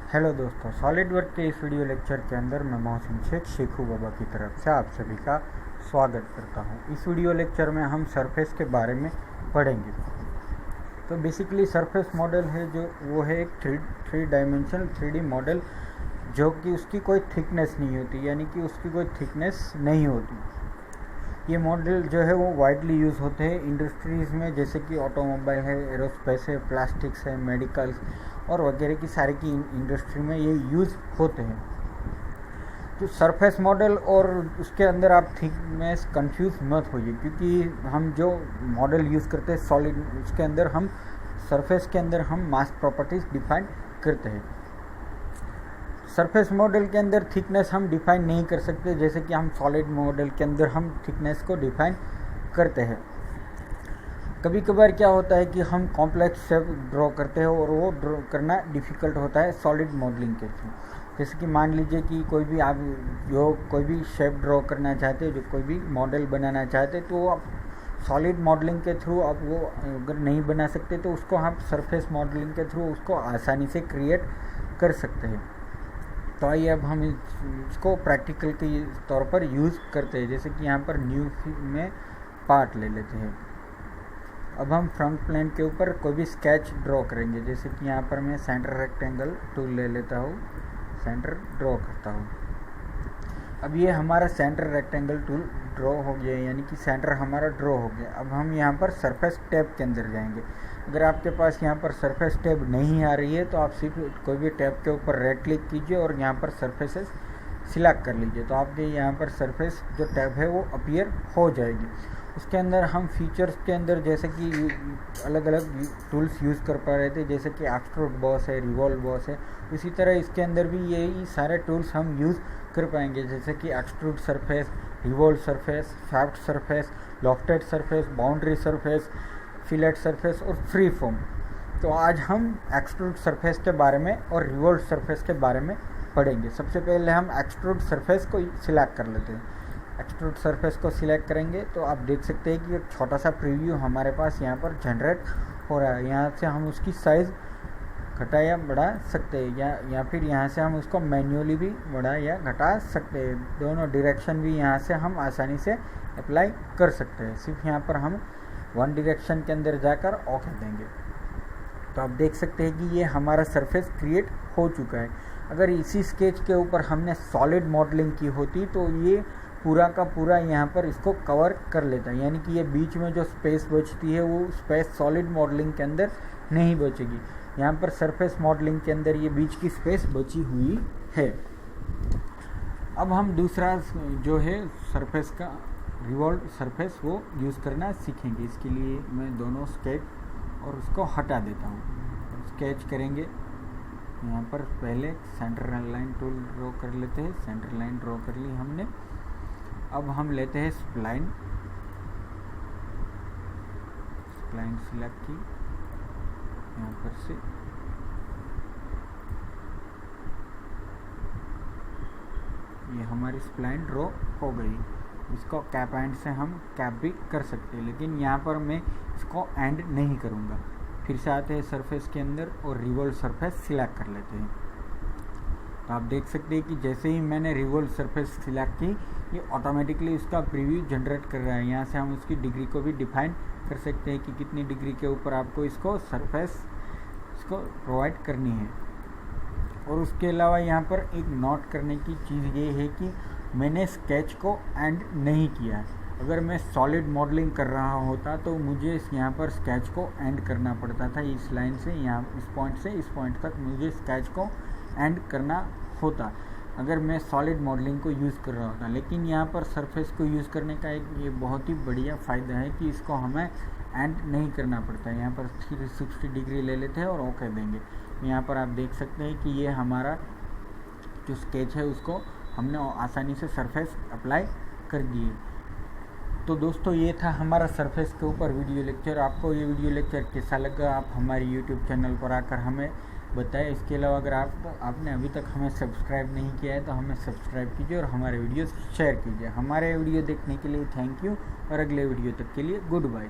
Hello दोस्तों, solid work के इस वीडियो लेक्चर के अंदर मैं मोहसिन शेख शेखू बाबा की तरफ से आप सभी का स्वागत करता हूं। इस वीडियो लेक्चर में हम सरफेस के बारे में पढ़ेंगे। तो बेसिकली सरफेस मॉडल है जो वो है एक थ्री डायमेंशनल 3D मॉडल जो कि उसकी कोई थिकनेस नहीं होती, यानी कि उसकी कोई थिकनेस नहीं होती। ये मॉडल जो है वो वाइडली यूज़ होते हैं इंडस्ट्रीज़ में, जैसे कि ऑटोमोबाइल है, एरोस्पेस है, प्लास्टिक्स है, मेडिकल्स और वगैरह की सारी की इंडस्ट्री में ये यूज़ होते हैं। तो सरफेस मॉडल और उसके अंदर आप थिकनेस कंफ्यूज मत होइए, क्योंकि हम जो मॉडल यूज़ करते हैं सॉलिड, उसके अंदर हम सरफेस के अंदर हम मास प्रॉपर्टीज़ डिफाइन करते हैं। सरफेस मॉडल के अंदर थिकनेस हम डिफाइन नहीं कर सकते, जैसे कि हम सॉलिड मॉडल के अंदर हम थिकनेस को डिफाइन करते हैं। कभी कभार क्या होता है कि हम कॉम्प्लेक्स शेप ड्रॉ करते हैं और वो ड्रॉ करना डिफ़िकल्ट होता है सॉलिड मॉडलिंग के थ्रू। जैसे कि मान लीजिए कि कोई भी आप जो कोई भी शेप ड्रॉ करना चाहते हैं, जो कोई भी मॉडल बनाना चाहते हैं, तो आप सॉलिड मॉडलिंग के थ्रू आप वो अगर नहीं बना सकते तो उसको आप सरफेस मॉडलिंग के थ्रू उसको आसानी से क्रिएट कर सकते हैं। तो आइए अब हम इसको प्रैक्टिकल के तौर पर यूज़ करते हैं। जैसे कि यहाँ पर न्यू में पार्ट ले लेते हैं। अब हम फ्रंट प्लेन के ऊपर कोई भी स्केच ड्रॉ करेंगे। जैसे कि यहाँ पर मैं सेंटर रेक्टेंगल टूल ले लेता हूँ, सेंटर ड्रॉ करता हूँ। अब ये हमारा सेंटर रेक्टेंगल टूल ड्रॉ हो गया, यानी कि सेंटर हमारा ड्रॉ हो गया। अब हम यहाँ पर सरफेस टैब के अंदर जाएंगे। अगर आपके पास यहाँ पर सरफेस टैब नहीं आ रही है तो आप सिर्फ कोई भी टैब के ऊपर राइट क्लिक कीजिए और यहाँ पर सरफेसेस सिलेक्ट कर लीजिए। तो आपके यहाँ पर सरफेस जो टैब है वो अपीयर हो जाएगी। उसके अंदर हम फीचर्स के अंदर जैसे कि अलग अलग टूल्स यूज़ कर पा रहे थे, जैसे कि एक्सट्रूड बॉस है, रिवॉल्व बॉस है। उसी तरह इसके अंदर भी यही सारे टूल्स हम यूज़ कर पाएंगे, जैसे कि extrude surface, revolve surface, fact surface, lofted surface, boundary surface, fillet surface और फ्री फॉर्म। तो आज हम एक्सट्रूड सरफेस के बारे में और रिवॉल्व सरफेस के बारे में पढ़ेंगे। सबसे पहले हम एक्सट्रूड सरफेस को सिलेक्ट कर लेते हैं। एक्सट्रूड सरफेस को सिलेक्ट करेंगे तो आप देख सकते हैं कि एक छोटा सा प्रीव्यू हमारे पास यहाँ पर जनरेट हो रहा है। यहाँ से हम उसकी साइज़ घटा या बढ़ा सकते हैं, या फिर यहाँ से हम उसको मैन्युअली भी बढ़ा या घटा सकते हैं। दोनों डायरेक्शन भी यहाँ से हम आसानी से अप्लाई कर सकते हैं। सिर्फ यहाँ पर हम वन डायरेक्शन के अंदर जाकर ओके देंगे तो आप देख सकते हैं कि ये हमारा सरफेस क्रिएट हो चुका है। अगर इसी स्केच के ऊपर हमने सॉलिड मॉडलिंग की होती तो ये पूरा का पूरा यहाँ पर इसको कवर कर लेता है, यानी कि ये बीच में जो स्पेस बचती है वो स्पेस सॉलिड मॉडलिंग के अंदर नहीं बचेगी। यहाँ पर सरफेस मॉडलिंग के अंदर ये बीच की स्पेस बची हुई है। अब हम दूसरा जो है सरफेस का रिवॉल्व सरफेस वो यूज़ करना सीखेंगे। इसके लिए मैं दोनों स्केच और उसको हटा देता हूँ। स्केच करेंगे, यहाँ पर पहले सेंटर लाइन टूल ड्रॉ कर लेते हैं। सेंटर लाइन ड्रॉ कर ली हमने। अब हम लेते हैं स्प्लाइन, स्प्लाइन सिलेक्ट की यहाँ पर से। ये हमारी स्प्लाइन ड्रॉ हो गई। इसको कैप एंड से हम कैप भी कर सकते हैं, लेकिन यहाँ पर मैं इसको एंड नहीं करूँगा। फिर से आते हैं सरफेस के अंदर और रिवॉल्व सरफेस सिलेक्ट कर लेते हैं। तो आप देख सकते हैं कि जैसे ही मैंने रिवॉल्व सरफेस सिलेक्ट की, ये ऑटोमेटिकली उसका प्रीव्यू जनरेट कर रहा है। यहाँ से हम उसकी डिग्री को भी डिफाइन कर सकते हैं कि कितनी डिग्री के ऊपर आपको इसको सरफेस इसको प्रोवाइड करनी है। और उसके अलावा यहाँ पर एक नोट करने की चीज़ ये है कि मैंने स्केच को एंड नहीं किया। अगर मैं सॉलिड मॉडलिंग कर रहा होता तो मुझे यहाँ पर स्केच को एंड करना पड़ता था। इस लाइन से यहाँ इस पॉइंट से इस पॉइंट तक मुझे स्केच को एंड करना होता अगर मैं सॉलिड मॉडलिंग को यूज़ कर रहा होता। लेकिन यहाँ पर सरफेस को यूज़ करने का एक ये बहुत ही बढ़िया फ़ायदा है कि इसको हमें एंड नहीं करना पड़ता है। यहाँ पर 360 डिग्री ले लेते हैं और ओके देंगे। यहाँ पर आप देख सकते हैं कि ये हमारा जो स्केच है उसको हमने आसानी से सरफेस अप्लाई कर दिए। तो दोस्तों ये था हमारा सरफेस के ऊपर वीडियो लेक्चर। आपको ये वीडियो लेक्चर कैसा लगा आप हमारे यूट्यूब चैनल पर आकर हमें बताएं। इसके अलावा अगर आपने अभी तक हमें सब्सक्राइब नहीं किया है तो हमें सब्सक्राइब कीजिए और हमारे वीडियोस शेयर कीजिए। हमारे वीडियो देखने के लिए थैंक यू और अगले वीडियो तक के लिए गुड बाय।